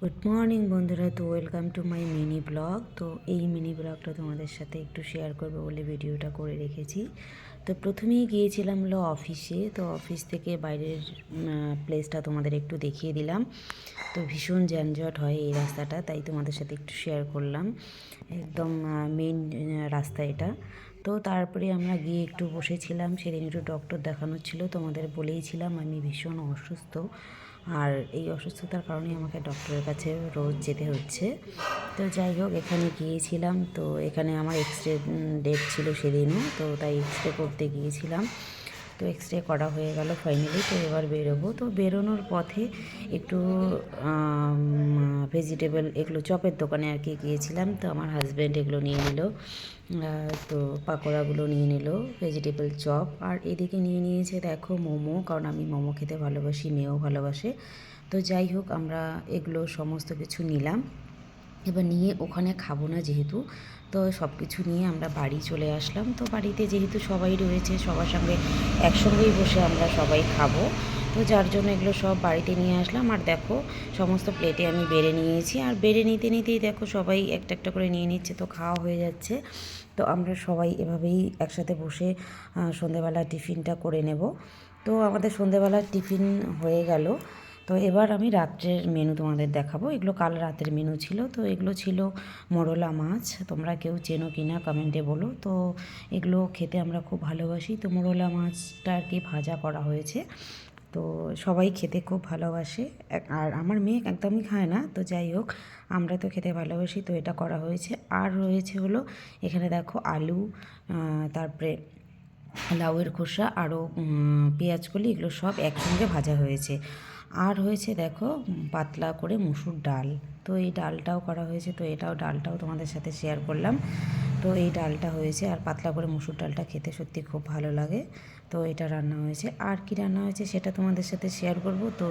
Good morning বন্ধুরা, তো welcome to my mini blog. তো এই মিনি ব্লগটা তোমাদের সাথে একটু শেয়ার করবো বলে ভিডিওটা করে রেখেছি। তো প্রথমেই গিয়েছিলাম হলো অফিসে, তো অফিস থেকে বাইরের প্লেসটা তোমাদের একটু দেখিয়ে দিলাম। তো ভীষণ যানজট হয় এই রাস্তাটা, তাই তোমাদের সাথে একটু শেয়ার করলাম। একদম মেন রাস্তা এটা। তো তারপরে আমরা গিয়ে একটু বসেছিলাম, সেদিন একটু ডক্টর দেখানোর ছিল, তোমাদের বলেইছিলাম আমি ভীষণ অসুস্থ। আর এই অসুস্থতার কারণে আমাকে ডক্টরের কাছে রোজ যেতে হচ্ছে। তো যাই হোক, এখানে গিয়েছিলাম, তো এখানে আমার এক্সরে ডেট ছিল সেদিনও, তো তাই এক্সরে করতে গিয়েছিলাম। তো এক্সরে করা হয়ে গেল ফাইনালি। তো এবার বেরোবো। তো বেরোনোর পথে একটু ভেজিটেবল এগুলো চপের দোকানে আর কি গিয়েছিলাম। তো আমার হাজব্যান্ড এগুলো নিয়ে নিল, তো পাকোড়াগুলো নিয়ে নিল, ভেজিটেবল চপ। আর এদিকে নিয়ে নিয়েছে দেখো মোমো, কারণ আমি মোমো খেতে ভালোবাসি, মেয়েও ভালোবাসে। তো যাই হোক, আমরা এগুলো সমস্ত কিছু নিলাম। এবার নিয়ে ওখানে খাবো না যেহেতু, তো সব কিছু নিয়ে আমরা বাড়ি চলে আসলাম। তো বাড়িতে যেহেতু সবাই রয়েছে, সবার সঙ্গে একসঙ্গেই বসে আমরা সবাই খাবো, তো যার জন্য এগুলো সব বাড়িতে নিয়ে আসলাম। আর দেখো, সমস্ত প্লেটে আমি বেড়ে নিয়েছি, আর বেড়ে নিতে নিতেই দেখো সবাই একটা একটা করে নিয়ে নিচ্ছে, তো খাওয়া হয়ে যাচ্ছে। তো আমরা সবাই এভাবেই একসাথে বসে সন্ধেবেলা টিফিনটা করে নেব। তো আমাদের সন্ধেবেলার টিফিন হয়ে গেল। তো এবার আমি রাত্রের মেনু তোমাদের দেখাবো। এগুলো কাল রাতের মেনু ছিল। তো এগুলো ছিল মোরলা মাছ, তোমরা কেউ চেনো কি না কমেন্টে বলো। তো এগুলো খেতে আমরা খুব ভালোবাসি। তো মোরলা মাছটা আর কি ভাজা করা হয়েছে। তো সবাই খেতে খুব ভালোবাসে, আর আমার মেয়ে একদমই খায় না। তো যাই হোক, আমরা তো খেতে ভালোবাসি, তো এটা করা হয়েছে। আর রয়েছে হলো এখানে দেখো আলু, তারপরে লাউয়ের খোসা, আরও পেঁয়াজকলি, এগুলো সব একসঙ্গে ভাজা হয়েছে। আর হয়েছে দেখো পাতলা করে মুসুর ডাল, তো এই ডালটাও করা হয়েছে। তো ডালটাও তোমাদের সাথে শেয়ার করলাম। তো এই ডালটা হয়েছে, আর পাতলা করে মুসুর ডালটা খেতে সত্যি খুব ভালো লাগে। তো এটা রান্না হয়েছে। আর কি রান্না হয়েছে সেটা তোমাদের সাথে শেয়ার করব। তো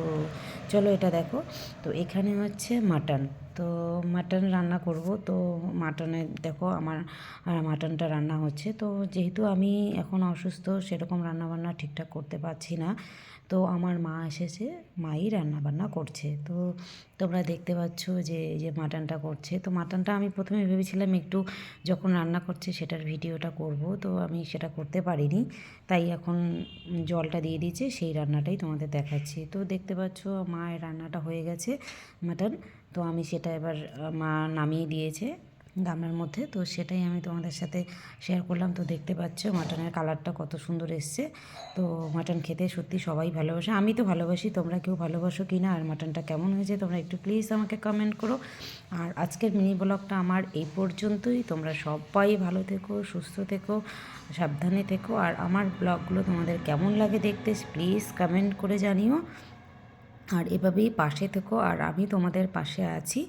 চলো এটা দেখো। তো এখানে হচ্ছে মাটন, তো মাটন রান্না করব। তো মাটনে দেখো আমার মাটনটা রান্না হচ্ছে। তো যেহেতু আমি এখন অসুস্থ, সেরকম রান্নাবান্না ঠিকঠাক করতে পারছি না, তো আমার মা এসেছে, মাই রান্নাবান্না করছে। তো তোমরা দেখতে পাচ্ছ যে এই যে মাটনটা করছে। তো মাটনটা আমি প্রথমে ভেবেছিলাম একটু যখন রান্না করছে সেটার ভিডিওটা করব, তো আমি সেটা করতে পারিনি। তাই এখন জলটা দিয়ে দিয়েছে, সেই রান্নাটাই তোমাদের দেখাচ্ছি। তো দেখতে পাচ্ছ মায়ের রান্নাটা হয়ে গেছে মাটন। তো আমি সেটা এবার মা নামিয়ে দিয়েছে গামলার মধ্যে, তো সেটাই আমি তোমাদের সাথে শেয়ার করলাম। তো দেখতে পাচ্ছ মাটনের কালারটা কত সুন্দর এসছে। তো মাটন খেতে সত্যি সবাই ভালোবাসে, আমি তো ভালোবাসি, তোমরা কেউ ভালোবাসো কি না, আর মাটনটা কেমন হয়েছে তোমরা একটু প্লিজ আমাকে কমেন্ট করো। আর আজকের মিনি ব্লগটা আমার এই পর্যন্তই। তোমরা সবাই ভালো থেকো, সুস্থ থেকো, সাবধানে থেকো। আর আমার ব্লগগুলো তোমাদের কেমন লাগে দেখতে প্লিজ কমেন্ট করে জানিও। আর এভাবেই পাশে থেকো, আর আমি তোমাদের পাশে আছি।